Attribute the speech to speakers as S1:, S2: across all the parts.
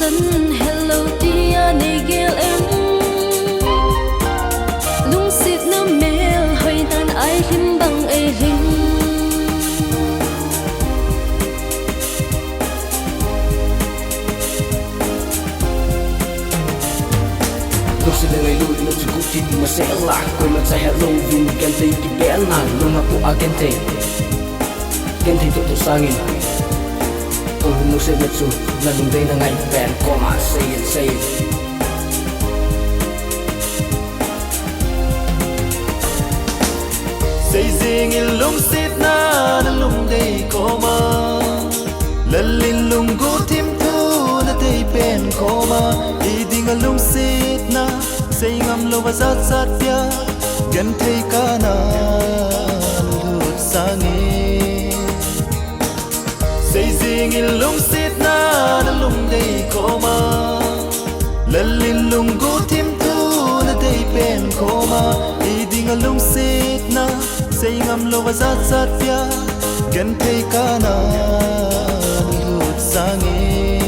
S1: chân hello tia này gel em lung xịt nó mel hơi tan Ailhim bằng Ailhim
S2: lúc xưa ngày lui lúc chỉ cũng chỉ mà sẽ là quên mà say hello vì mình kèm tay cái bé nàn luôn là của kèm tay tụi sang in lúc xưa biết rồi là đừng đây là ngày bèn có mà say it
S3: say riêng in lung xít na na lung đây có mà lần linh lung gu thêm thu na đây bèn có mà đi đi ngal lung xít na say ngam lo và zat bia gần thấy cả na lút sang in say riêng in lung xít na na lung đây có mà lần linh lung gu thêm thu na đây bèn có mà đi đi ngal lung xít na say ngam lo và zat bia gần thấy cả na lút sang in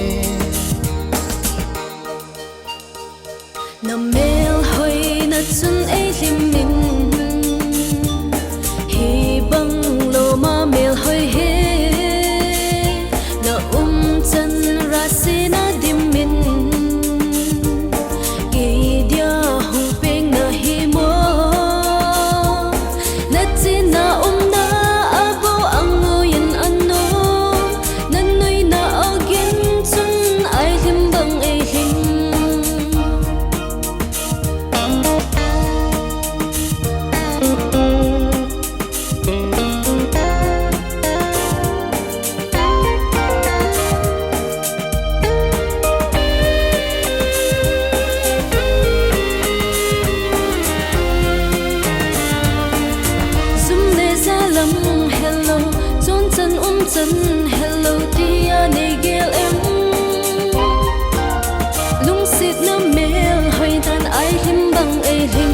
S1: na mel hoi na chun Ailhim min hi bang lo ma mel hoi he na chân ra si na dim min ki dia hung peng na hi mo na chin na na abo ang nguyen ano nan nui na again chun Ailhim bang Ailhim hello chôn chân hello tia này gel em lung xịt nó mel hơi tan Ailhim bằng Ailhim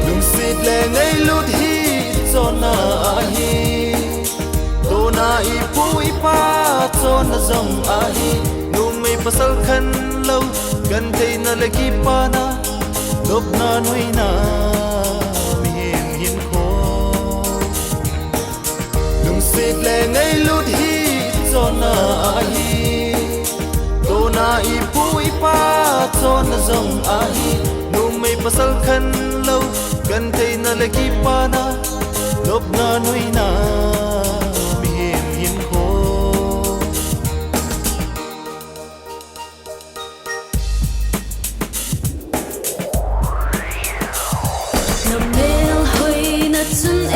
S3: lung xít lệ ngay lút hi cho na hi to na i pu i pa cho na zong hi mây pasal khan lâu gần thấy na lệ ki pa na lốp na nuôi na mi hiền khó lung xịt lệ ngay lút hi cho na hi to na i pu i pa cho na zong hi mây pasal khan lâu gần thấy na lệ ki pa na lốp na nuôi na mi hiền khó
S1: na mel hoi na chun